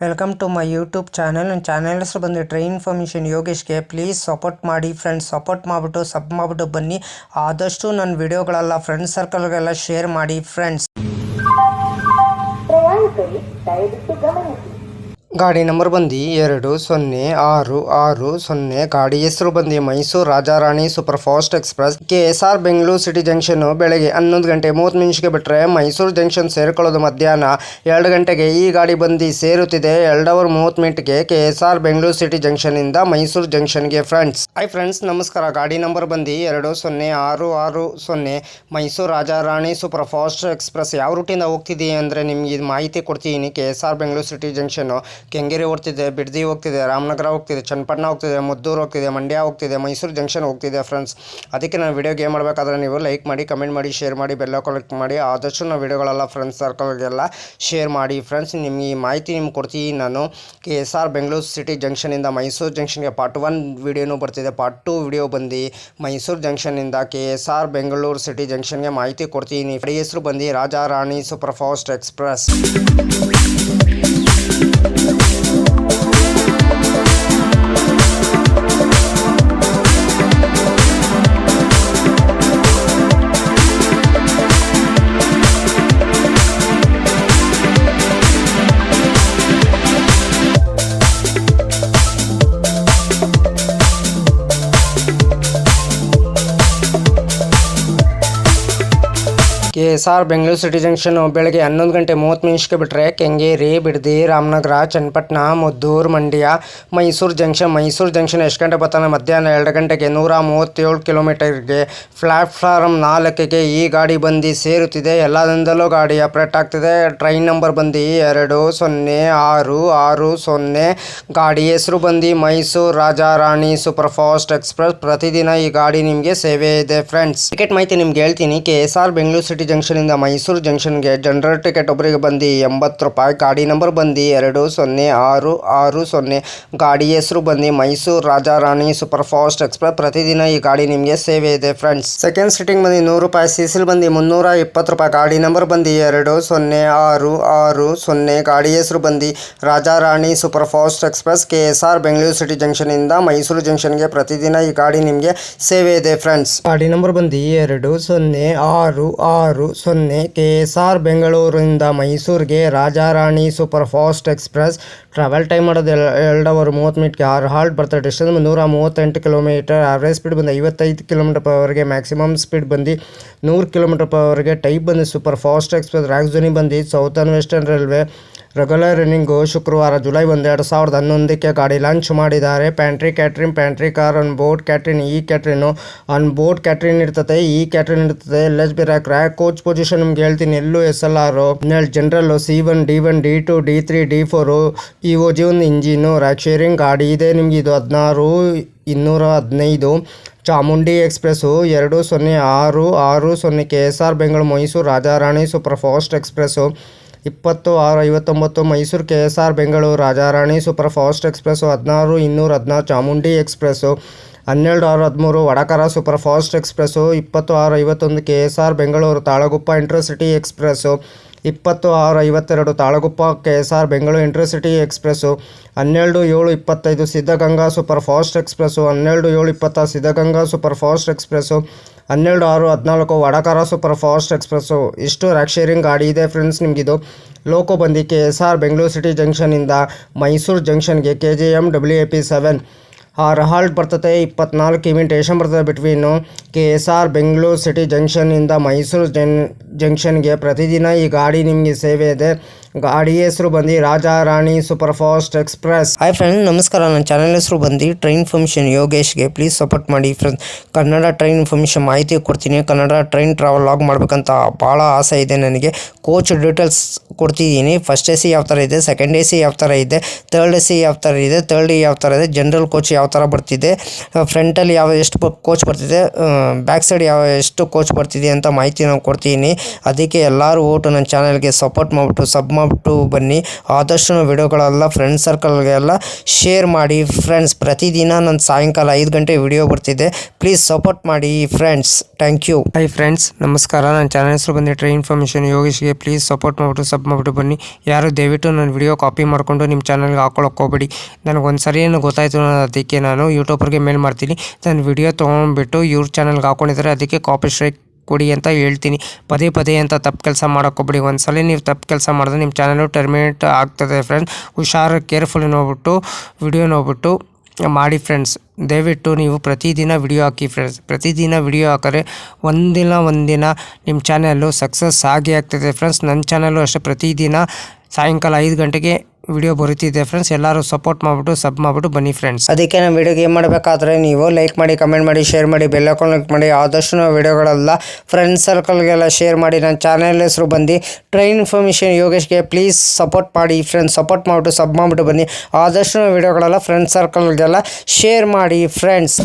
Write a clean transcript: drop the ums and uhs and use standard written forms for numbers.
Welcome to my YouTube channel. ನನ್ನ channel ಹೆಸರು ಬಂದು ಟ್ರೈನ್ ಇನ್ಫಾರ್ಮೇಷನ್ ಯೋಗೇಶ್ಗೆ. ಪ್ಲೀಸ್ ಸಪೋರ್ಟ್ ಮಾಡಿ ಫ್ರೆಂಡ್ಸ್. ಸಪೋರ್ಟ್ ಮಾಡಿಬಿಟ್ಟು ಸಬ್ ಮಾಡಿಬಿಟ್ಟು ಬನ್ನಿ. ಆದಷ್ಟು ನನ್ನ ವಿಡಿಯೋಗಳೆಲ್ಲ ಫ್ರೆಂಡ್ಸ್ ಸರ್ಕಲ್ಗೆಲ್ಲ ಶೇರ್ ಮಾಡಿ ಫ್ರೆಂಡ್ಸ್. ಗಾಡಿ ನಂಬರ್ ಬಂದು 206660. ಗಾಡಿ ಹೆಸರು ಬಂದು Mysuru Rajarani super fast express. KSR Bengaluru city junction ಬೆಳಗ್ಗೆ 11 ಗಂಟೆ 30 ನಿಮಿಷಕ್ಕೆ ಬಿಟ್ಟರೆ ಮೈಸೂರು ಜಂಕ್ಷನ್ ಸೇರ್ಕೊಳ್ಳೋದು ಮಧ್ಯಾಹ್ನ 2 ಗಂಟೆಗೆ. ಈ ಗಾಡಿ ಬಂದು ಸೇರುತ್ತಿದೆ 2 ಅವರ್ 30 ಮಿನಿಟ್ಗೆ KSR ಬೆಂಗಳೂರು ಸಿಟಿ ಜಂಕ್ಷನ್ ಇಂದ ಮೈಸೂರು ಜಂಕ್ಷನ್ಗೆ ಫ್ರೆಂಡ್ಸ್. ಹಾಯ್ ಫ್ರೆಂಡ್ಸ್, ನಮಸ್ಕಾರ. ಗಾಡಿ ನಂಬರ್ ಬಂದು 206660 Mysuru Rajarani super fast express. ಯಾವ ರೂಟಿಂದ ಹೋಗ್ತಿದೆ ಅಂದರೆ ನಿಮಗೆ ಇದು ಮಾಹಿತಿ ಕೊಡ್ತೀನಿ. KSR Bengaluru city junction Kengeri ಹೋಗ್ತಿದೆ, ಬಿಡದಿ ಹೋಗ್ತಿದೆ, ರಾಮನಗರ ಹೋಗ್ತಿದೆ, ಚನ್ನಪಟ್ಟಣ ಹೋಗ್ತಿದೆ, ಮುದ್ದೂರು ಹೋಗ್ತಿದೆ, ಮಂಡ್ಯ ಹೋಗ್ತಿದೆ, ಮೈಸೂರು ಜಂಕ್ಷನ್ ಹೋಗ್ತಿದೆ ಫ್ರೆಂಡ್ಸ್. ಅದಕ್ಕೆ ನಾನು ವಿಡಿಯೋಗೆ ಏನು ಮಾಡಬೇಕಾದ್ರೆ ನೀವು ಲೈಕ್ ಮಾಡಿ, ಕಮೆಂಟ್ ಮಾಡಿ, ಶೇರ್ ಮಾಡಿ, ಬೆಲ್ಲ ಕ್ಲಿಕ್ ಮಾಡಿ. ಆದಷ್ಟು ನಾವು ವಿಡಿಯೋಗಳೆಲ್ಲ ಫ್ರೆಂಡ್ಸ್ ಸರ್ಕಲ್ಗೆಲ್ಲ ಶೇರ್ ಮಾಡಿ ಫ್ರೆಂಡ್ಸ್. ನಿಮಗೆ ಈ ಮಾಹಿತಿ ನಿಮ್ಗೆ ಕೊಡ್ತೀನಿ ನಾನು. KSR ಬೆಂಗಳೂರು ಸಿಟಿ ಜಂಕ್ಷನಿಂದ ಮೈಸೂರು ಜಂಕ್ಷನ್ಗೆ ಪಾರ್ಟ್ 1 ವಿಡಿಯೋನೂ ಬರ್ತಿದೆ. ಪಾರ್ಟ್ 2 ವಿಡಿಯೋ ಬಂದು ಮೈಸೂರು ಜಂಕ್ಷನಿಂದ KSR ಬೆಂಗಳೂರು ಸಿಟಿ ಜಂಕ್ಷನ್ಗೆ ಮಾಹಿತಿ ಕೊಡ್ತೀನಿ. ಗಾಡಿ ಹೆಸರು ಬಂದು Rajarani super fast express. KSR Bengaluru city junction ಬೆಳಗ್ಗೆ 11 ಗಂಟೆ 30 ನಿಮಿಷಕ್ಕೆ ಬಿಟ್ಟರೆ ಕೆಂಗೇರಿ, ಬಿಡದಿ, ರಾಮನಗರ, ಚನ್ನಪಟ್ಟಣ, ಮುದ್ದೂರು, ಮಂಡ್ಯ, ಮೈಸೂರು ಜಂಕ್ಷನ್ ಎಷ್ಟು ಗಂಟೆ ಬರ್ತಾನೆ? ಮಧ್ಯಾಹ್ನ 2 ಗಂಟೆಗೆ 137 ಕಿಲೋಮೀಟರ್ಗೆ. ಪ್ಲಾಟ್ಫಾರ್ಮ್ 4ಕ್ಕೆ ಈ ಗಾಡಿ ಬಂದು ಸೇರುತ್ತಿದೆ. ಎಲ್ಲದಿಂದಲೂ ಗಾಡಿ ಆಪ್ರೇಟ್ ಆಗ್ತಿದೆ. ಟ್ರೈನ್ ನಂಬರ್ ಬಂದು 206660. ಗಾಡಿ ಹೆಸರು ಬಂದು Mysuru Rajarani super fast express. ಪ್ರತಿದಿನ ಈ ಗಾಡಿ ನಿಮಗೆ ಸೇವೆ ಇದೆ ಫ್ರೆಂಡ್ಸ್. ಟಿಕೆಟ್ ಮಾಹಿತಿ ನಿಮ್ಗೆ ಹೇಳ್ತೀನಿ. KSR ಬೆಂಗಳೂರು ಸಿಟಿ ಜಂಕ್ಷನಿಂದ ಮೈಸೂರು ಜಂಕ್ಷನ್ಗೆ ಜನರಲ್ ಟಿಕೆಟ್ ಒಬ್ಬರಿಗೆ ಬಂದು 80 ರೂಪಾಯಿ. ಗಾಡಿ ನಂಬರ್ ಬಂದು 20660. ಗಾಡಿ ಹೆಸರು ಬಂದು Mysuru Rajarani super fast express. ಪ್ರತಿದಿನ ಈ ಗಾಡಿ ನಿಮಗೆ ಸೇವೆ ಇದೆ ಫ್ರೆಂಡ್ಸ್. ಸೆಕೆಂಡ್ ಸಿಟ್ಟಿಂಗ್ ಬಂದು 100 ರೂಪಾಯಿ. ಸಿಸಿಲ್ ಬಂದು 320 ರೂಪಾಯಿ. ಗಾಡಿ ನಂಬರ್ ಬಂದು 20660. ಗಾಡಿ ಹೆಸರು ಬಂದು Rajarani super fast express. KSR Bengaluru city ಜಂಕ್ಷನಿಂದ ಮೈಸೂರು ಜಂಕ್ಷನ್ಗೆ ಪ್ರತಿದಿನ ಈ ಗಾಡಿ ನಿಮಗೆ ಸೇವೆ ಇದೆ ಫ್ರೆಂಡ್ಸ್. ಗಾಡಿ ನಂಬರ್ ಬಂದು 206660. KSR ಬೆಂಗಳೂರಿಂದ ಮೈಸೂರಿಗೆ Rajarani super fast express. Travel time ಮಾಡೋದು 2 ಅವರ್ 30 ಮಿನಿಟ್ಗೆ. 6 ಹಾಲ್ಟ್ ಬರ್ತದೆ. Distance 138 kilometre. ಆವ್ರೇಜ್ ಸ್ಪೀಡ್ ಬಂದು 55 km/h. ಮ್ಯಾಕ್ಸಿಮಮ್ ಸ್ಪೀಡ್ ಬಂದು 100 km/h. ಟೈಪ್ ಬಂದು super fast express. Rack zoning ಬಂದು southern western railway. Regular running ಶುಕ್ರವಾರ ಜುಲೈ 1, 2011ಕ್ಕೆ ಗಾಡಿ ಲಾಂಚ್ ಮಾಡಿದ್ದಾರೆ. Pantry catering, pantry car, on board catering, ಈ ಕ್ಯಾಟ್ರಿನು ಆನ್ ಬೋರ್ಡ್ ಕ್ಯಾಟ್ರಿನ್ ಇರ್ತದೆ, ಈ ಕ್ಯಾಟ್ರಿನ್ ಇರ್ತದೆ. LHB ರ್ಯಾಕ್ ಕೋಚ್ ಪೊಸಿಷನ್ ನಿಮ್ಗೆ ಹೇಳ್ತೀನಿ. ಎಲ್ಲೂ SLR, 12 general, C1, D1, D2, D3, D4, EOG1 engine. Rack sharing ಗಾಡಿ ಇದೆ ನಿಮ್ಗೆ. ಇದು 16215. Chamundi express 20660. KSR Bengaluru Mysuru Rajarani super fast express 20/6/59. Mysuru KSR Bengaluru Rajarani super fast express 16216. Chamundi express 12/6/13. Vadakara super fast express 20/6/51. KSR Bengaluru Talaguppa intercity express 20/6/52. Talaguppa KSR Bengaluru intercity express 12/7/25. Siddaganga super fast express 12/7/20. Siddaganga super fast express 12/6/14. Vadakara super fast express. ಇಷ್ಟು rack sharing ಗಾಡಿ ಇದೆ friends. ನಿಮಗಿದು loco ಬಂದು KSR Bengaluru city ಜಂಕ್ಷನಿಂದ ಮೈಸೂರು ಜಂಕ್ಷನ್ಗೆ KJM WAP7. 6 halt ಬರ್ತದೆ. 24 ಇಮಿಟೇಷನ್ ಬರ್ತದೆ ಬಿಟ್ವೀನು. KSR ಬೆಂಗಳೂರು ಸಿಟಿ ಜಂಕ್ಷನಿಂದ ಮೈಸೂರು ಜಂಕ್ಷನ್ಗೆ ಪ್ರತಿದಿನ ಈ ಗಾಡಿ ನಿಮಗೆ ಸೇವೆ ಇದೆ. ಗಾಡಿ ಹೆಸರು ಬಂದು Rajarani super fast express. Hi friends, ನಮಸ್ಕಾರ. ನನ್ನ ಚಾನಲ್ ಹೆಸರು ಬಂದು ಟ್ರೈನ್ ಇನ್ಫಾರ್ಮೇಷನ್ ಯೋಗೇಶ್ಗೆ. ಪ್ಲೀಸ್ ಸಪೋರ್ಟ್ ಮಾಡಿ ಫ್ರೆಂಡ್ಸ್. ಕನ್ನಡ ಟ್ರೈನ್ ಇನ್ಫಾರ್ಮೇಷನ್ ಮಾಹಿತಿ ಕೊಡ್ತೀನಿ. ಕನ್ನಡ ಟ್ರೈನ್ ಟ್ರಾವೆಲ್ ಲಾಗ್ ಮಾಡಬೇಕಂತ ಭಾಳ ಆಸೆ ಇದೆ ನನಗೆ. ಕೋಚ್ ಡೀಟೇಲ್ಸ್ ಕೊಡ್ತಿದ್ದೀನಿ. ಫಸ್ಟ್ AC ಯಾವ ಥರ ಇದೆ, ಸೆಕೆಂಡ್ AC ಯಾವ ಥರ ಇದೆ, ಥರ್ಡ್ AC ಯಾವ ಥರ ಇದೆ, ಥರ್ಡ್ ಯಾವ ಥರ ಇದೆ, ಜನರಲ್ ಕೋಚ್ ಯಾವ ಥರ ಬರ್ತಿದೆ, ಫ್ರಂಟಲ್ಲಿ ಎಷ್ಟು ಕೋಚ್ ಬರ್ತಿದೆ, ಬ್ಯಾಕ್ ಸೈಡ್ ಎಷ್ಟು ಕೋಚ್ ಬರ್ತಿದೆ ಅಂತ ಮಾಹಿತಿ ನಾನು ಕೊಡ್ತೀನಿ. ಅದಕ್ಕೆ ಎಲ್ಲರೂ ನನ್ನ ಚಾನಲ್ಗೆ ಸಪೋರ್ಟ್ ಮಾಡಿಬಿಟ್ಟು ಸಬ್ ಮಾಡಿಬಿಟ್ಟು ಬನ್ನಿ. ಆದಷ್ಟು ವಿಡಿಯೋಗಳೆಲ್ಲ ಫ್ರೆಂಡ್ ಸರ್ಕಲ್ಗೆಲ್ಲ ಶೇರ್ ಮಾಡಿ ಫ್ರೆಂಡ್ಸ್. ಪ್ರತಿದಿನ ನನ್ನ ಸಾಯಂಕಾಲ 5 ಗಂಟೆ ವಿಡಿಯೋ ಬರ್ತಿದೆ. ಪ್ಲೀಸ್ ಸಪೋರ್ಟ್ ಮಾಡಿ friends. Thank you. Hi friends, ನಮಸ್ಕಾರ. ನನ್ನ ಚಾನಲ್ ಹೆಸರು ಬಂದುಬಿಟ್ರೆ ಇನ್ಫಾರ್ಮೇಷನ್ ಯೋಗೇಶ್ಗೆ. ಪ್ಲೀಸ್ ಸಪೋರ್ಟ್ ಮಾಡಿಬಿಟ್ಟು ಸಬ್ ಮಾಡಿಬಿಟ್ಟು ಬನ್ನಿ. ಯಾರು ದಯವಿಟ್ಟು ನನ್ನ ವಿಡಿಯೋ ಕಾಪಿ ಮಾಡಿಕೊಂಡು ನಿಮ್ಮ ಚಾನಲ್ಗೆ ಹಾಕೊಳ್ಳೋಕೆ ಹೋಗಬೇಡಿ. ನನಗೊಂದು ಸರಿ ಏನು ಗೊತ್ತಾಯಿತು, ಅದಕ್ಕೆ ನಾನು ಯೂಟ್ಯೂಬರ್ಗೆ ಮೇಲ್ ಮಾಡ್ತೀನಿ. ನನ್ನ ವಿಡಿಯೋ ತೊಗೊಂಡ್ಬಿಟ್ಟು ಇವ್ರ ಚಾನಲ್ಗೆ ಹಾಕೊಂಡಿದ್ದಾರೆ, ಅದಕ್ಕೆ ಕಾಪಿ ಸ್ಟ್ರೈಕ್ ಕೊಡಿ ಅಂತ ಹೇಳ್ತೀನಿ. ಪದೇ ಪದೇ ಅಂತ ತಪ್ಪು ಕೆಲಸ ಮಾಡೋಕ್ಕೋಗ್ಬೇಡಿ. ಒಂದ್ಸಲ ನೀವು ತಪ್ಪು ಕೆಲಸ ಮಾಡಿದ್ರೆ ನಿಮ್ಮ ಚಾನಲು ಟರ್ಮಿನೇಟ್ ಆಗ್ತದೆ ಫ್ರೆಂಡ್ಸ್. ಹುಷಾರು, ಕೇರ್ಫುಲ್ ನೋಡ್ಬಿಟ್ಟು ವಿಡಿಯೋ ನೋಡ್ಬಿಟ್ಟು ಮಾಡಿ ಫ್ರೆಂಡ್ಸ್. ದಯವಿಟ್ಟು ನೀವು ಪ್ರತಿದಿನ ವಿಡಿಯೋ ಹಾಕಿ ಫ್ರೆಂಡ್ಸ್. ಪ್ರತಿದಿನ ವಿಡಿಯೋ ಹಾಕಿದ್ರೆ ಒಂದಿನ ನಿಮ್ಮ ಚಾನಲ್ಲು ಸಕ್ಸಸ್ ಆಗೇ ಆಗ್ತದೆ ಫ್ರೆಂಡ್ಸ್. ನನ್ನ ಚಾನಲ್ಲು ಅಷ್ಟೇ ಪ್ರತಿದಿನ ಸಾಯಂಕಾಲ 5 ಗಂಟೆಗೆ ವಿಡಿಯೋ ಬರುತ್ತಿದೆ ಫ್ರೆಂಡ್ಸ್. ಎಲ್ಲರೂ ಸಪೋರ್ಟ್ ಮಾಡಿಬಿಟ್ಟು ಸಬ್ ಮಾಡಿಬಿಟ್ಟು ಬನ್ನಿ ಫ್ರೆಂಡ್ಸ್. ಅದಕ್ಕೆ ನಮ್ಮ ವಿಡಿಯೋಗೆ ಏನು ಮಾಡಬೇಕಾದ್ರೆ ನೀವು ಲೈಕ್ ಮಾಡಿ, ಕಮೆಂಟ್ ಮಾಡಿ, ಶೇರ್ ಮಾಡಿ, ಬೆಲ್ ಐಕಾನ್ ಕ್ಲಿಕ್ ಮಾಡಿ. ಆದಷ್ಟು ನಾವು ವಿಡಿಯೋಗಳೆಲ್ಲ ಫ್ರೆಂಡ್ಸ್ ಸರ್ಕಲ್ಗೆಲ್ಲ ಶೇರ್ ಮಾಡಿ. ನನ್ನ ಚಾನಲ್ ಹೆಸರು ಬಂದು ಟ್ರೈನ್ ಇನ್ಫಾರ್ಮೇಷನ್ ಯೋಗೇಶ್ಗೆ. ಪ್ಲೀಸ್ ಸಪೋರ್ಟ್ ಮಾಡಿ ಫ್ರೆಂಡ್ಸ್. ಸಪೋರ್ಟ್ ಮಾಡಿಬಿಟ್ಟು ಸಬ್ ಮಾಡಿಬಿಟ್ಟು ಬನ್ನಿ. ಆದಷ್ಟು ವಿಡಿಯೋಗಳೆಲ್ಲ ಫ್ರೆಂಡ್ಸ್ ಸರ್ಕಲ್ಗೆಲ್ಲ ಶೇರ್ ಮಾಡಿ ಫ್ರೆಂಡ್ಸ್.